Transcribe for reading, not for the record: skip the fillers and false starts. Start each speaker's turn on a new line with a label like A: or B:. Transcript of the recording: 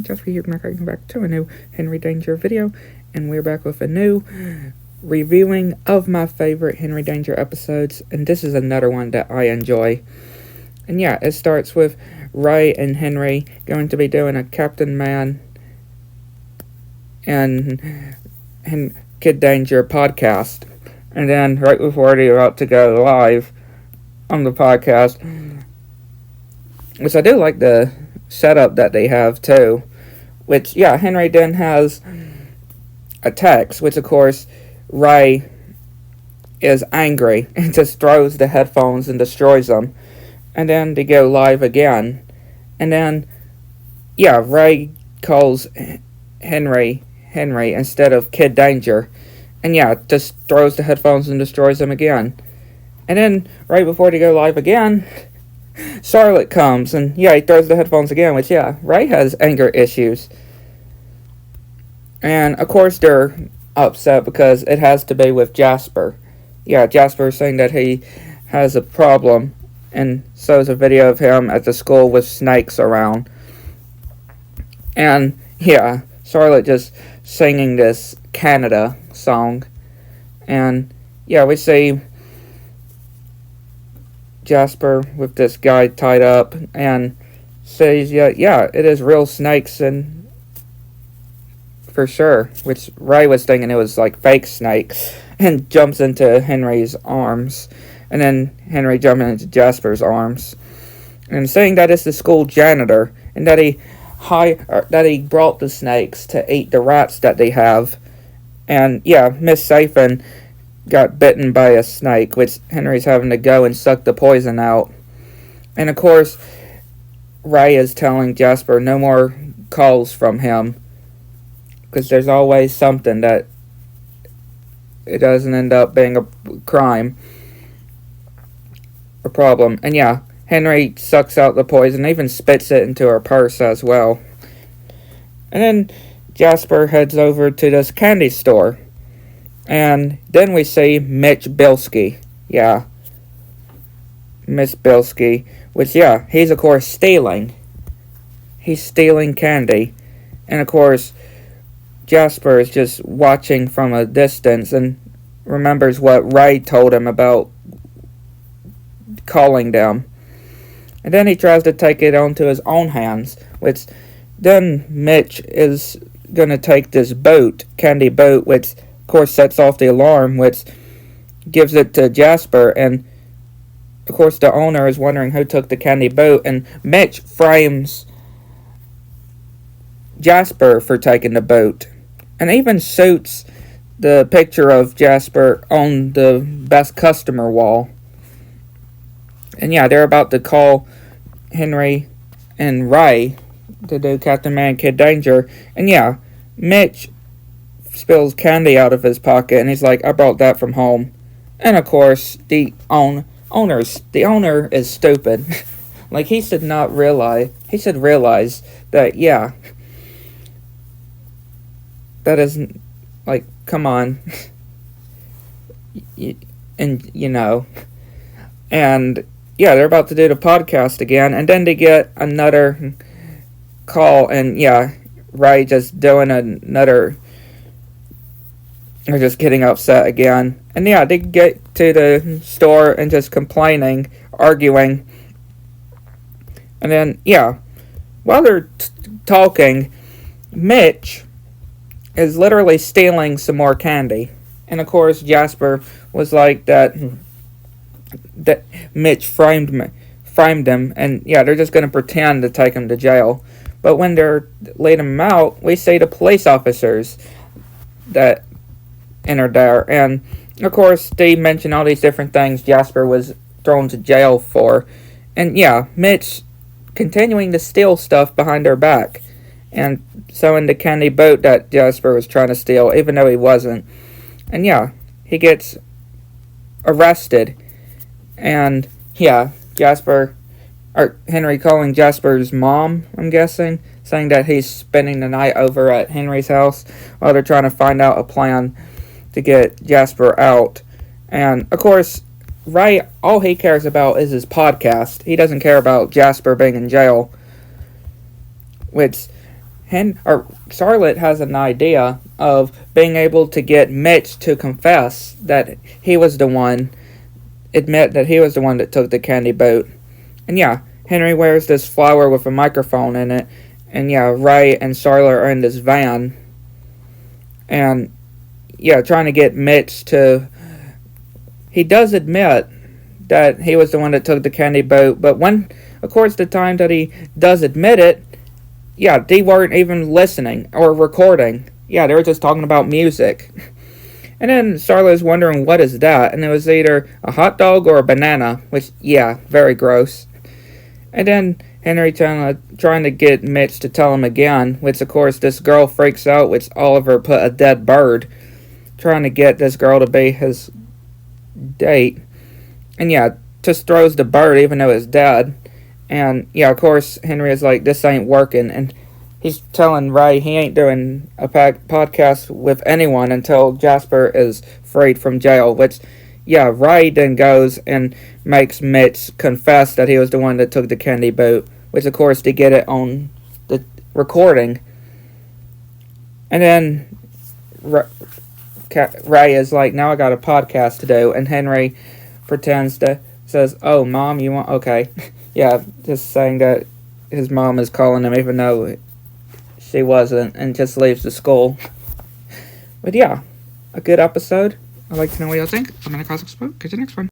A: Jasper here, welcome back to a new Henry Danger video, and we're back with a new reviewing of my favorite Henry Danger episodes, and this is another one that I enjoy. And yeah, it starts with Ray and Henry going to be doing a Captain Man and Kid Danger podcast, and then right before they're about to go live on the podcast, which I do like the setup that they have too, which Henry then has a text, which of course Ray is angry and just throws the headphones and destroys them, and then they go live again, and then Ray calls Henry instead of Kid Danger, and just throws the headphones and destroys them again. And then right before they go live again, Charlotte comes, and he throws the headphones again, which Ray has anger issues. And of course they're upset because it has to be with Jasper. Jasper is saying that he has a problem, and shows a video of him at the school with snakes around. And Charlotte just singing this Canada song. And we see Jasper with this guy tied up and says, it is real snakes, and for sure, which Ray was thinking it was like fake snakes, and jumps into Henry's arms, and then Henry jumping into Jasper's arms, and saying that it's the school janitor, and that he brought the snakes to eat the rats that they have. And Miss Safin got bitten by a snake, which Henry's having to go and suck the poison out. And of course, Ray is telling Jasper no more calls from him, because there's always something that it doesn't end up being a crime or problem. And Henry sucks out the poison, even spits it into her purse as well. And then Jasper heads over to this candy store. And then we see Mitch Bilski. Miss Bilski. Which, he's of course stealing. He's stealing candy. And of course, Jasper is just watching from a distance and remembers what Ray told him about calling them. And then he tries to take it onto his own hands. Which then Mitch is going to take this boat, candy boat, which of course sets off the alarm, which gives it to Jasper, and of course the owner is wondering who took the candy boat, and Mitch frames Jasper for taking the boat, and even shoots the picture of Jasper on the best customer wall. And they're about to call Henry and Ray to do Captain Man Kid Danger, and Mitch spills candy out of his pocket, and he's like, I brought that from home. And of course, the owner is stupid. Like, he should realize that, that isn't, like, come on. And, and, they're about to do the podcast again, and then they get another call, and, Ray just doing another, or just getting upset again. And they get to the store and just complaining, arguing. And then, while they're talking, Mitch is literally stealing some more candy. And of course, Jasper was like that Mitch framed him, and they're just going to pretend to take him to jail. But when they're leading him out, we see the police officers that enter there, and of course they mention all these different things Jasper was thrown to jail for, and Mitch continuing to steal stuff behind their back, and so in the candy boat that Jasper was trying to steal, even though he wasn't. And he gets arrested, and Henry calling Jasper's mom, I'm guessing, saying that he's spending the night over at Henry's house while they're trying to find out a plan to get Jasper out. And of course, Ray, all he cares about is his podcast. He doesn't care about Jasper being in jail, which Charlotte has an idea of being able to get Mitch to confess that he was the one, admit that he was the one that took the candy boat. And yeah, Henry wears this flower with a microphone in it, and yeah, Ray and Charlotte are in this van, and yeah, trying to get Mitch to. He does admit that he was the one that took the candy boat, but when, of course, the time that he does admit it, yeah, they weren't even listening or recording. Yeah, they were just talking about music. And then Charlotte's wondering what is that, and it was either a hot dog or a banana, which, yeah, very gross. And then Henry trying to get Mitch to tell him again, which, of course, this girl freaks out, which Oliver put a dead bird, trying to get this girl to be his date. And yeah, just throws the bird even though it's dead. And yeah, of course, Henry is like, this ain't working. And he's telling Ray he ain't doing a podcast with anyone until Jasper is freed from jail. Which, yeah, Ray then goes and makes Mitch confess that he was the one that took the candy boat. Which, of course, they get it on the recording. And then Ray is like, now I got a podcast to do. And Henry says, oh, Mom, you want... Okay. Yeah, just saying that his mom is calling him even though she wasn't, and just leaves the school. But yeah, a good episode. I'd like to know what y'all think. I'm in a Cosmic Spoke. Catch you next one.